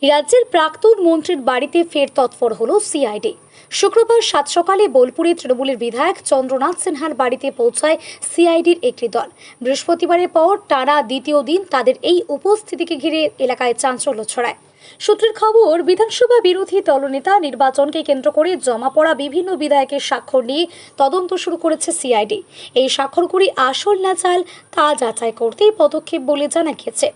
রাজ্যের প্রাক্তন মন্ত্রীর বাড়িতে ফের তৎপর হলো সিআইডি। শুক্রবার সাত সকালে বোলপুরে তৃণমূলের বিধায়ক চন্দ্রনাথ সিনহার বাড়িতে পৌঁছায় সিআইডির একটি দল। বৃহস্পতিবারের পর টানা দ্বিতীয় দিন তাদের এই উপস্থিতিকে ঘিরে এলাকায় চাঞ্চল্য ছড়ায়। সূত্রের খবর, বিধানসভা বিরোধী দলনেতা নির্বাচনকে কেন্দ্র করে জমা পড়া বিভিন্ন বিধায়কের স্বাক্ষর নিয়ে তদন্ত শুরু করেছে সিআইডি। এই স্বাক্ষরগুলি আসল না চাল তা যাচাই করতেই পদক্ষেপ বলে জানা গিয়েছে।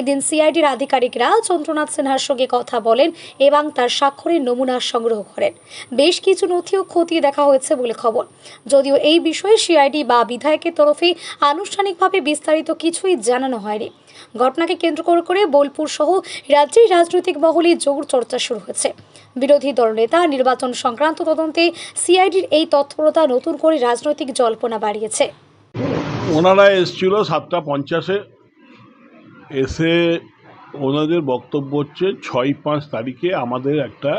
এদিন সিআইডির আধিকারিকরা চন্দ্রনাথ সিনহার সঙ্গে কথা বলেন এবং তার স্বাক্ষরের নমুনা সংগ্রহ করেন। বেশ কিছু নথিও খতিয়ে দেখা হয়েছে বলে খবর। যদিও এই বিষয়ে সিআইডি বা বিধায়কের তরফে আনুষ্ঠানিকভাবে বিস্তারিত কিছুই জানানো হয়নি। ঘটনাকে কেন্দ্র করে বোলপুর সহ রাজ্যের রাজনৈতিক মহলে জোর চর্চা শুরু হয়েছে। বিরোধী দলনেতা নির্বাচন সংক্রান্ত তদন্তে সিআইডির এই তৎপরতা নতুন করে রাজনৈতিক জল্পনা বাড়িয়েছে। ওনারা এসেছিল 7:50 এসে ওনাদের বক্তব্য হচ্ছে 6-5 তারিখে আমাদের একটা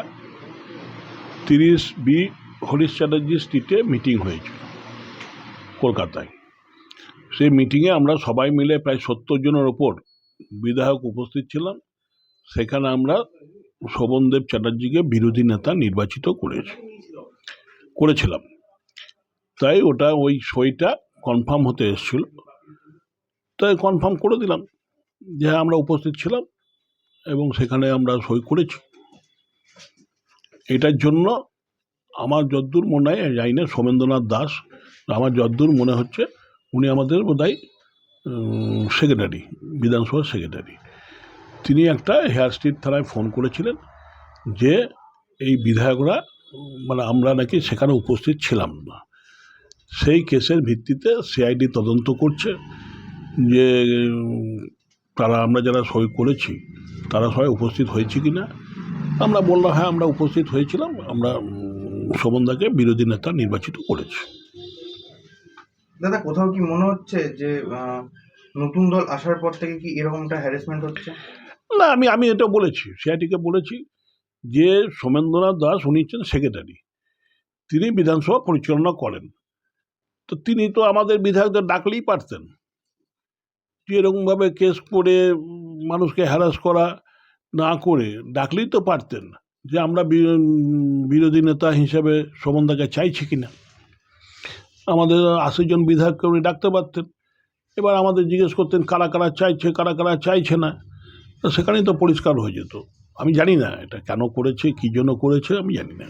30B হরিশ চ্যাটার্জি স্ট্রিটে মিটিং হয়েছিল কলকাতায়। সেই মিটিংয়ে আমরা সবাই মিলে প্রায় 70 জনের ওপর বিধায়ক উপস্থিত ছিলাম। সেখানে আমরা শোভনদেব চ্যাটার্জিকে বিরোধী নেতা নির্বাচিত করেছিলাম। তাই ওই সইটা কনফার্ম হতে এসেছিল, তাই কনফার্ম করে দিলাম যে আমরা উপস্থিত ছিলাম এবং সেখানে আমরা সই করেছি। এটার জন্য আমার যদ্দূর মনে হয়, জানি না সোমেন্দ্রনাথ দাস, আমার যদ্দূর মনে হচ্ছে উনি আমাদের বোধহয় সেক্রেটারি, বিধানসভার সেক্রেটারি। তিনি একটা হেয়ার স্ট্রিট থানায় ফোন করেছিলেন যে এই বিধায়করা আমরা নাকি সেখানে উপস্থিত ছিলাম না। সেই কেসের ভিত্তিতে সিআইডি তদন্ত করছে যে আমরা যারা সই করেছি তারা সবাই উপস্থিত হয়েছি কি না। আমরা বললাম হ্যাঁ আমরা উপস্থিত হয়েছিলাম, আমরা শোভনদাকে বিরোধী নেতা নির্বাচিত করেছি। দাদা, কোথাও কি মনে হচ্ছে যে নতুন দল আসার পর থেকে কি এরকমটা হ্যারাসমেন্ট হচ্ছে? না, আমি এটা বলেছি, সিআইডিকে বলেছি যে সোমেন্দ্রনাথ দাস উনি হচ্ছেন সেক্রেটারি, তিনি বিধানসভা পরিচালনা করেন। তো তিনি তো আমাদের বিধায়কদের ডাকলেই পারতেন, যে এরকমভাবে কেস করে মানুষকে হ্যারাস করা না করে ডাকলেই তো পারতেন যে আমরা বিরোধী নেতা হিসেবে শোভনদাকে চাইছি কিনা। আমাদের 80 জন বিধায়ককে উনি ডাকতে পারতেন। এবার আমাদের জিজ্ঞেস করতেন কারা কারা চাইছে, কারা কারা চাইছে না, সেখানেই তো পরিষ্কার হয়ে যেত। আমি জানি না এটা কেন করেছে, কী জন্য করেছে, আমি জানি না।